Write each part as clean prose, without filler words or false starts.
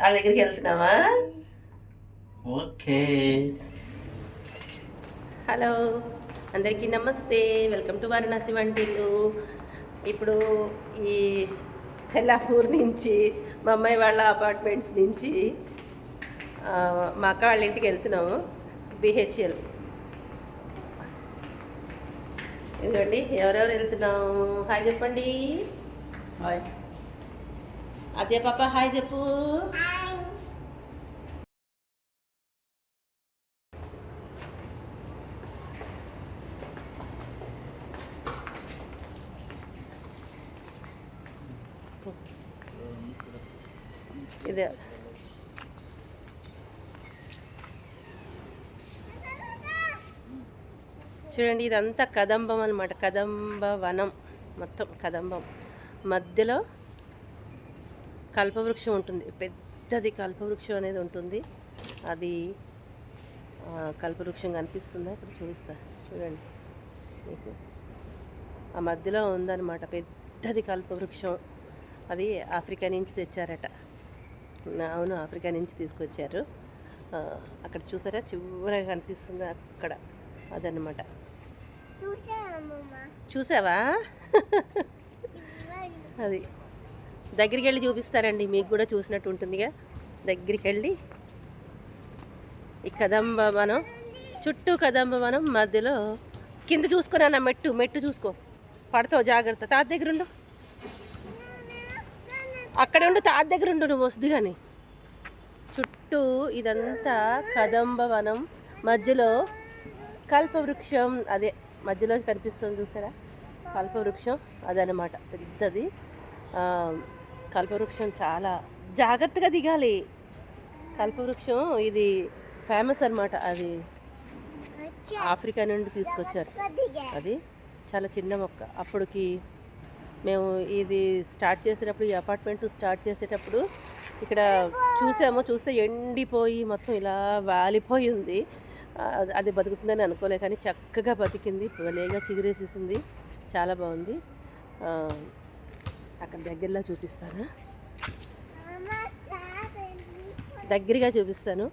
వాళ్ళ దగ్గరికి వెళ్తున్నావా? ఓకే. హలో అందరికీ నమస్తే, వెల్కమ్ టు వారణాసి వంటిల్లు. ఇప్పుడు ఈ తెల్లాపూర్ నుంచి మా అమ్మాయి వాళ్ళ అపార్ట్మెంట్స్ నుంచి మా అక్క వాళ్ళ ఇంటికి వెళ్తున్నాము, బిహెచ్ఎల్. ఇదిగోండి ఎవరెవరు వెళ్తున్నాము, హాయ్ చెప్పండి. హాయ్ అదే పాప, హాయ్ చెప్పు. ఇదే చూడండి, ఇదంతా కదంబం అనమాట, కదంబ వనం మొత్తం. కదంబం మధ్యలో కల్పవృక్షం ఉంటుంది, పెద్దది కల్పవృక్షం అనేది ఉంటుంది. అది కల్పవృక్షం కనిపిస్తుందా? ఇక్కడ చూపిస్తా చూడండి మీకు. ఆ మధ్యలో ఉందన్నమాట పెద్దది కల్పవృక్షం. అది ఆఫ్రికా నుంచి తెచ్చారట. అవును, ఆఫ్రికా నుంచి తీసుకొచ్చారు. అక్కడ చూసారా, చివరగా కనిపిస్తుంది అక్కడ, అదన్నమాట. చూసావా? అది దగ్గరికి వెళ్ళి చూపిస్తారండి, మీకు కూడా చూసినట్టు ఉంటుందిగా. దగ్గరికి వెళ్ళి ఈ కదంబ వనం చుట్టూ, కదంబ వనం మధ్యలో. కింద చూసుకున్నా, మెట్టు చూసుకో, పడతావు, జాగ్రత్త. తాత దగ్గర ఉండు, అక్కడే ఉండు, తాత దగ్గర ఉండు, నువ్వు వస్తుంది కానీ. చుట్టూ ఇదంతా కదంబ వనం, మధ్యలో కల్పవృక్షం. అదే మధ్యలో కనిపిస్తుంది చూసారా, కల్పవృక్షం అదనమాట, పెద్దది. కల్పవృక్షం చాలా జాగ్రత్తగా దిగాలి. కల్పవృక్షం ఇది ఫేమస్ అనమాట. అది ఆఫ్రికా నుండి తీసుకొచ్చారు. అది చాలా చిన్న మొక్క. అప్పటికి మేము ఇది స్టార్ట్ చేసేటప్పుడు, ఈ అపార్ట్మెంట్ స్టార్ట్ చేసేటప్పుడు ఇక్కడ చూస్తే ఎండిపోయి మొత్తం ఇలా వాలిపోయి ఉంది. అది బతుకుతుందని అనుకోలే, కానీ చక్కగా బతికింది, భలేగా చిగురేసేసింది, చాలా బాగుంది. అక్కడ దగ్గరలో చూపిస్తాను, దగ్గరగా చూపిస్తాను.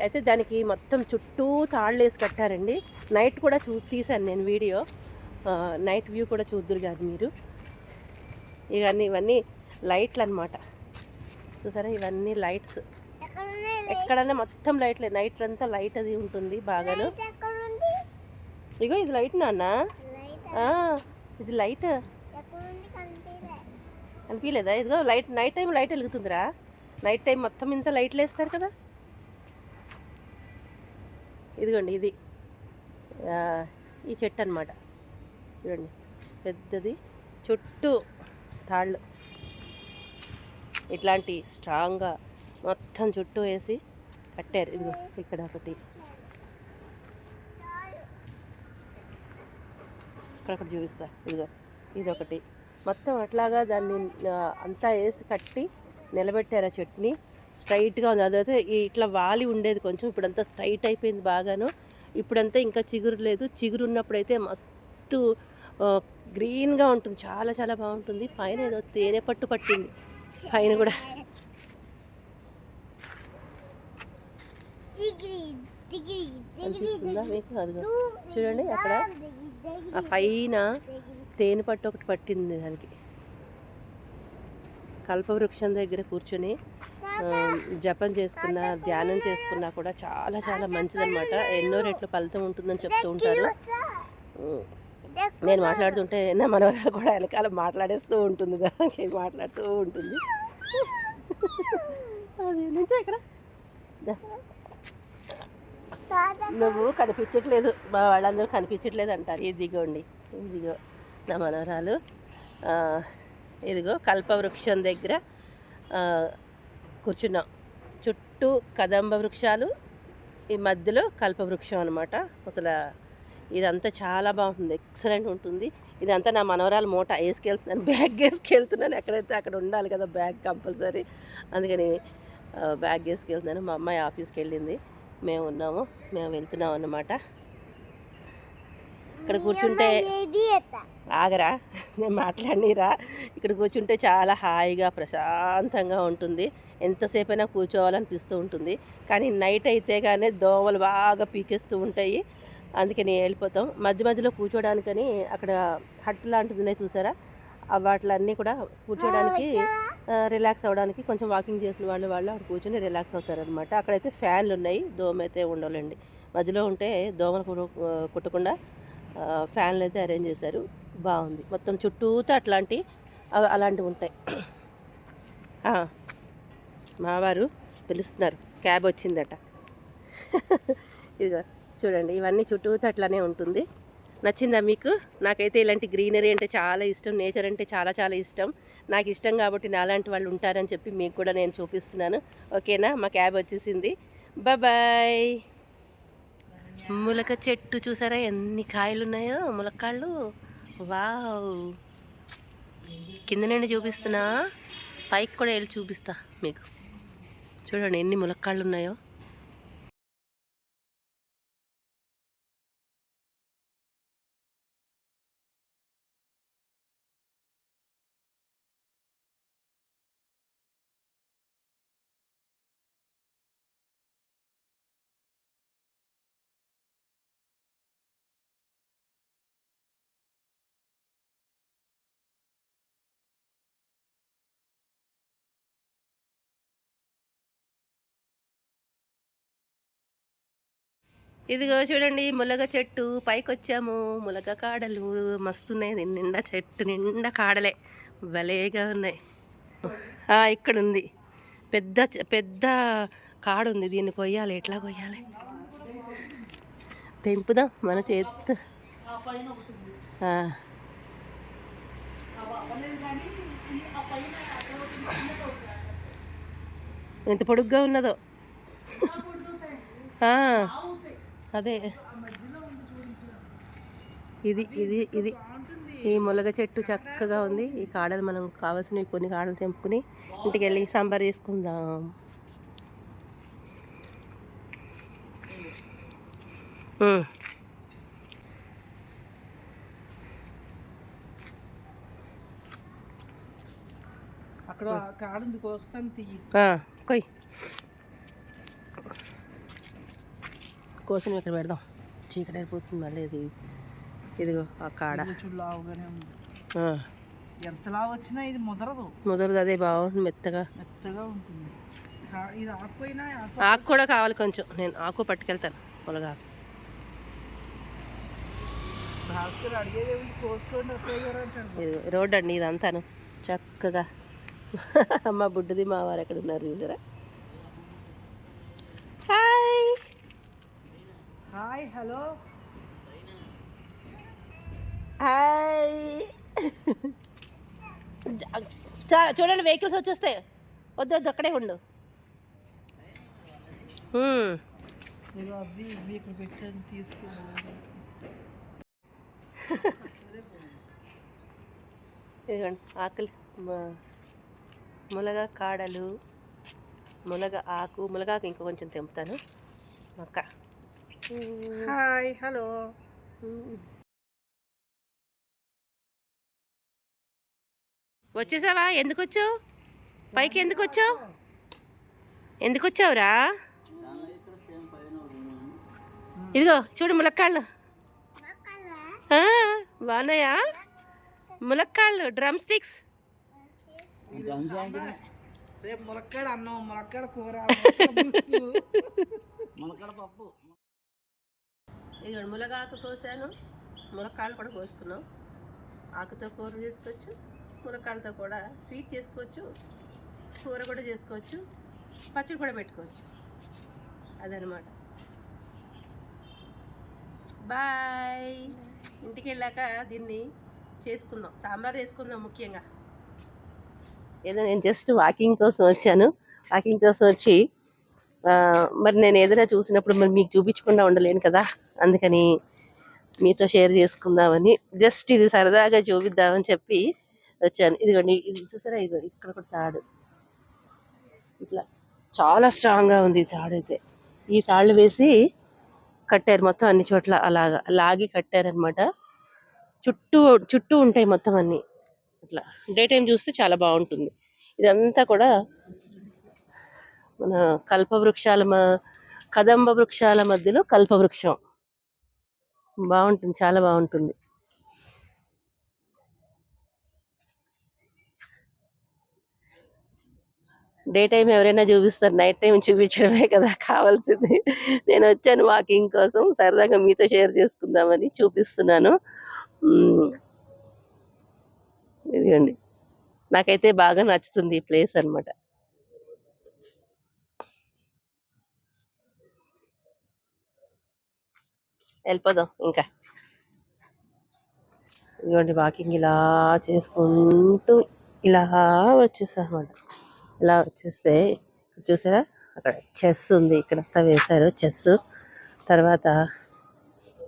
అయితే దానికి మొత్తం చుట్టూ తాళ్ళు వేసి కట్టారండి. నైట్ కూడా తీశాను నేను వీడియో, నైట్ వ్యూ కూడా చూద్దురు కాదు మీరు. ఇవన్నీ లైట్లు అనమాట, చూసారా, ఇవన్నీ లైట్స్. ఎక్కడన్నా మొత్తం లైట్లే, నైట్ అంతా లైట్ అది ఉంటుంది బాగాను. ఇగో ఇది లైట్ నాన్న, ఇది లైట్ అనిపించలేదా? ఇదిగో లైట్, నైట్ టైం లైట్ వెలుగుతుందిరా. నైట్ టైం మొత్తం ఇంత లైట్లు వేస్తారు కదా. ఇదిగోండి, ఇది ఈ చెట్టు అనమాట, చూడండి పెద్దది, చుట్టూ తాళ్ళు ఇట్లాంటి స్ట్రాంగ్గా మొత్తం చుట్టూ వేసి కట్టారు. ఇదిగో ఇక్కడ ఒకటి, ఇక్కడ చూపిస్తా. ఇదిగో ఇదొకటి, మొత్తం అట్లాగా దాన్ని అంతా వేసి కట్టి నిలబెట్టారు. ఆ చెట్టుని స్ట్రైట్గా ఉంది. అదైతే ఇట్లా వాలి ఉండేది కొంచెం, ఇప్పుడంతా స్ట్రైట్ అయిపోయింది బాగాను. ఇప్పుడంతా ఇంకా చిగురు లేదు. చిగురు ఉన్నప్పుడైతే మస్తు గ్రీన్గా ఉంటుంది, చాలా చాలా బాగుంటుంది. పైన ఏదో తేనె పట్టు పట్టింది పైన కూడా. అనిపిస్తుందా మీకు? అదిగో చూడండి, అక్కడ ఆ పైన తేనె పట్టు ఒకటి పట్టింది దానికి. కల్పవృక్షం దగ్గర కూర్చొని జపం చేసుకున్నా, ధ్యానం చేసుకున్నా కూడా చాలా చాలా మంచిదన్నమాట. ఎన్నో రెట్లు ఫలితం ఉంటుందని చెప్తూ ఉంటారు. నేను మాట్లాడుతుంటే నా మనవరాలు కూడా వెనకాల మాట్లాడేస్తూ ఉంటుంది, దానికి మాట్లాడుతూ ఉంటుంది. అది నుంచో ఇక్కడ, నువ్వు కనిపించట్లేదు, మా వాళ్ళందరూ కనిపించట్లేదు అంటారు. ఇదిగోండి, ఇదిగో నా మనవరాలు. ఇదిగో కల్పవృక్షం దగ్గర కూర్చున్నాం. చుట్టూ కదంబ వృక్షాలు, ఈ మధ్యలో కల్పవృక్షం అనమాట. అసలు ఇదంతా చాలా బాగుంటుంది, ఎక్సలెంట్ ఉంటుంది. ఇదంతా నా మనవరాలు మూట వేసుకెళ్తున్నాను, బ్యాగ్ వేసుకెళ్తున్నాను. ఎక్కడైతే అక్కడ ఉండాలి కదా బ్యాగ్ కంపల్సరీ, అందుకని బ్యాగ్ వేసుకెళ్తున్నాను. మా అమ్మాయి ఆఫీస్కి వెళ్ళింది, మేము వెళ్తున్నాం అన్నమాట. ఇక్కడ కూర్చుంటే ఆగరా, నేను మాట్లాడినిరా. ఇక్కడ కూర్చుంటే చాలా హాయిగా ప్రశాంతంగా ఉంటుంది. ఎంతసేపు అయినా కూర్చోవాలనిపిస్తూ ఉంటుంది. కానీ నైట్ అయితే కానీ దోమలు బాగా పీకేస్తూ ఉంటాయి. అందుకని వెళ్ళిపోతాం. మధ్య మధ్యలో కూర్చోడానికని అక్కడ హట్ లాంటిది చూసారా, వాటిలన్నీ కూడా కూర్చోడానికి రిలాక్స్ అవ్వడానికి కొంచెం వాకింగ్ చేసిన వాళ్ళు అక్కడ కూర్చొని రిలాక్స్ అవుతారనమాట. అక్కడైతే ఫ్యాన్లు ఉన్నాయి, దోమ అయితే ఉండవులేండి. మధ్యలో ఉంటే దోమలు కుట్టకుండా ఫ్యాన్లు అయితే అరేంజ్ చేశారు. బాగుంది. మొత్తం చుట్టూతో అలాంటివి ఉంటాయి. మావారు పిలుస్తున్నారు, క్యాబ్ వచ్చిందట. ఇదిగో చూడండి, ఇవన్నీ చుట్టూతో అట్లానే ఉంటుంది. నచ్చిందా మీకు? నాకైతే ఇలాంటి గ్రీనరీ అంటే చాలా ఇష్టం, నేచర్ అంటే చాలా చాలా ఇష్టం. నాకు ఇష్టం కాబట్టి నాలాంటి వాళ్ళు ఉంటారని చెప్పి మీకు కూడా నేను చూపిస్తున్నాను. ఓకేనా? మా క్యాబ్ వచ్చేసింది. బాయ్. ములక చెట్టు చూసారా ఎన్ని కాయలు ఉన్నాయో, ములక్కాళ్ళు. వావ్, కింద నుండి చూపిస్తున్నా, పైకి కూడా వెళ్ళి చూపిస్తా మీకు. చూడండి ఎన్ని ములక్కాళ్ళు ఉన్నాయో. ఇదిగో చూడండి ములగ చెట్టు, పైకి వచ్చాము. ములగ కాడలు మస్తున్నాయి, నిండా చెట్టు నిండా కాడలే, భలేగా ఉన్నాయి. ఇక్కడ ఉంది పెద్ద పెద్ద కాడు ఉంది, దీన్ని కొయ్యాలి. ఎట్లా కొయ్యాలి? తెంపుదాం మన చేత్తు. ఎంత పొడుగ్గా ఉన్నదో. అదే ఇది ఇది ఇది ఈ ములగ చెట్టు చక్కగా ఉంది. ఈ కాడలు మనం కావాల్సినవి కొన్ని కాడలు తెంపుకుని ఇంటికి వెళ్ళి సాంబార్ చేసుకుందాం. అక్కడ కాడుంది, కోస్తాను. తీయి కొయ్, కోసం ఇక్కడ పెడదాం. చీకటి అయిపోతుంది మళ్ళీ. ఇదిగో ఆ కాడ లావుగానే ఉంది. ఎంత లావు వచ్చినా ఇది ముదరదు. అదే బాగుంటుంది, మెత్తగా ఉంటుంది. ఇది ఆకుపోయినా ఆకు కూడా కావాలి కొంచెం. నేను ఆకు పట్టుకెళ్తాను. పొలగా రోడ్ అండి ఇదంతాను చక్కగా. అమ్మ బుడ్డది మా వారు ఎక్కడ ఉన్నారు చూసారా. Hi hi, hello, hi. చూడండి వెహికల్స్ వచ్చేస్తాయి. వద్దు అక్కడే ఉండు. ఇదిగోండి ఆకులు, ములగ కాడలు, ములగ ఆకు. ములగాకు ఇంకా కొంచెం తెంపుతాను. అక్క హాయ్, హలో. వచ్చేసావా? ఎందుకు వచ్చావు పైకి? ఎందుకు వచ్చావురా? ఇదిగో చూడు ములక్కాళ్ళు. బాగున్నాయా ములక్కాళ్ళు? Drum sticks. రేపు ములక్కాడ అన్నం, ములక్కాడ కూర, ములక్కాడ పప్పు. ఇదిగో ములగాకు కోసాను, ములక్కాళ్ళు కూడా కోసుకున్నాం. ఆకుతో కూర చేసుకోవచ్చు, ములక్కాళ్ళతో కూడా స్వీట్ చేసుకోవచ్చు, కూర కూడా చేసుకోవచ్చు, పచ్చడి కూడా పెట్టుకోవచ్చు. అదనమాట. బాయ్. ఇంటికి వెళ్ళాక దీన్ని చేసుకుందాం, సాంబార్ చేసుకుందాం ముఖ్యంగా. ఏదో నేను జస్ట్ వాకింగ్ కోసం వచ్చాను. వాకింగ్ కోసం వచ్చి మరి నేను ఏదైనా చూసినప్పుడు మరి మీకు చూపించకుండా ఉండలేను కదా, అందుకని మీతో షేర్ చేసుకుందామని, జస్ట్ ఇది సరదాగా చూపిద్దామని చెప్పి వచ్చాను. ఇదిగోండి, ఇది చూసారా, ఇదిగో ఇక్కడ కూడా తాడు ఇట్లా చాలా స్ట్రాంగ్గా ఉంది. ఈ తాడు అయితే ఈ తాళ్ళు వేసి కట్టారు మొత్తం అన్ని చోట్ల, అలాగా లాగి కట్టారనమాట. చుట్టూ చుట్టూ ఉంటాయి మొత్తం అన్నీ. ఇట్లా డే టైం చూస్తే చాలా బాగుంటుంది. ఇదంతా కూడా మన కదంబ వృక్షాల మధ్యలో కల్పవృక్షం. బాగుంటుంది, చాలా బాగుంటుంది. డే టైం ఎవరైనా చూపిస్తారు, నైట్ టైం చూపించడమే కదా కావాల్సింది. నేను వచ్చాను వాకింగ్ కోసం, సరదాగా మీతో షేర్ చేసుకుందామని చూపిస్తున్నాను. ఇదిగోండి, నాకైతే బాగా నచ్చుతుంది ఈ ప్లేస్ అనమాట. వెళ్ళిపోదాం ఇంకా. ఇదిగోండి, వాకింగ్ ఇలా చేసుకుంటూ ఇలా వచ్చేసా అనమాట. ఇలా వచ్చేస్తే చూసారా, అక్కడ చెస్ ఉంది, ఇక్కడంతా వేశారు చెస్. తర్వాత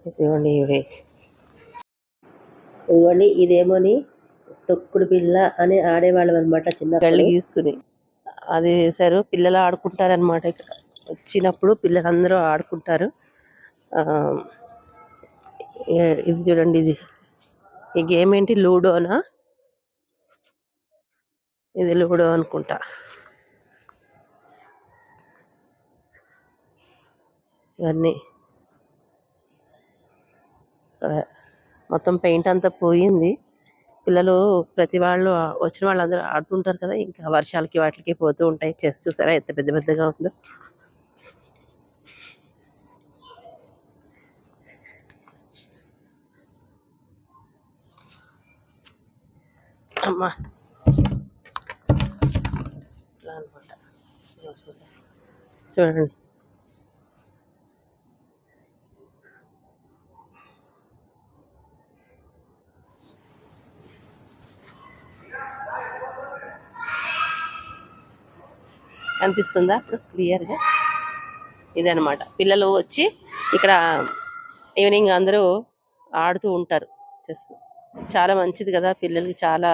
ఇదిగోండి ఇదిగోండి, ఇదేమోని తొక్కుడు పిల్ల అని ఆడేవాళ్ళం అనమాట చిన్న గళ్ళు తీసుకుని. అది వేశారు, పిల్లలు ఆడుకుంటారనమాట. ఇక్కడ వచ్చినప్పుడు పిల్లలందరూ ఆడుకుంటారు. ఇది చూడండి, ఈ గేమ్ ఏంటి, లూడోనా? ఇది లూడో అనుకుంటా. ఇవన్నీ మొత్తం పెయింట్ అంతా పోయింది. పిల్లలు ప్రతి వాళ్ళు వచ్చిన వాళ్ళందరూ ఆడుతుంటారు కదా, ఇంకా వర్షాలకి వాటికి పోతూ ఉంటాయి. చెస్ చూసారా ఎంత పెద్ద పెద్దగా ఉందో. అమ్మా అనమాట, చూడండి. అనిపిస్తుందా ఇప్పుడు క్లియర్గా? ఇదనమాట, పిల్లలు వచ్చి ఇక్కడ ఈవినింగ్ అందరూ ఆడుతూ ఉంటారు చెస్. చాలా మంచిది కదా పిల్లలకి, చాలా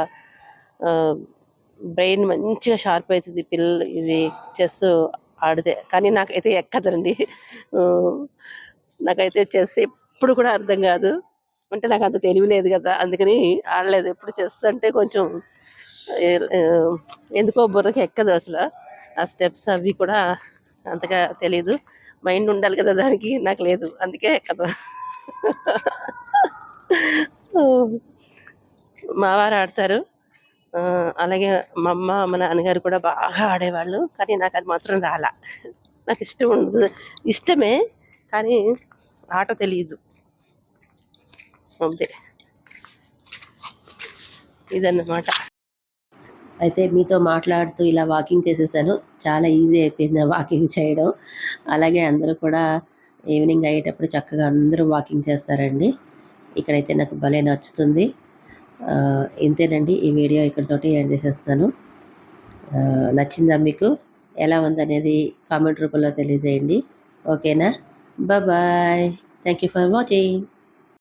బ్రెయిన్ మంచిగా షార్ప్ అవుతుంది పిల్లలు ఇది చెస్ ఆడితే. కానీ నాకైతే ఎక్కదండి. నాకైతే చెస్ ఎప్పుడు కూడా అర్థం కాదు. అంటే నాకు అంత తెలివి లేదు కదా, అందుకని ఆడలేదు ఎప్పుడు. చెస్ అంటే కొంచెం ఎందుకో బుర్రకి ఎక్కదు అసలు. ఆ స్టెప్స్ అవి కూడా అంతగా తెలీదు. మైండ్ ఉండాలి కదా దానికి, నాకు లేదు, అందుకే ఎక్కదు. మా వారు ఆడతారు, అలాగే మా అమ్మ మా నాన్నగారు కూడా బాగా ఆడేవాళ్ళు. కానీ నాకు అది మాత్రం రాలా. నాకు ఇష్టం ఉండదు, ఇష్టమే కానీ ఆట తెలియదు అంతే. ఇదన్నమాట. అయితే మీతో మాట్లాడుతూ ఇలా వాకింగ్ చేసేసాను. చాలా ఈజీ అయిపోయింది వాకింగ్ చేయడం. అలాగే అందరూ కూడా ఈవినింగ్ అయ్యేటప్పుడు చక్కగా అందరూ వాకింగ్ చేస్తారండి. ఇక్కడైతే నాకు భలే నచ్చుతుంది. ఇంతేనండి, ఈ వీడియో ఇక్కడితోటి ఎండ్ చేసేస్తున్నాను. నచ్చిందా మీకు? ఎలా ఉందనేది కామెంట్ రూపంలో తెలియజేయండి. ఓకేనా? Bye. Thank you for watching.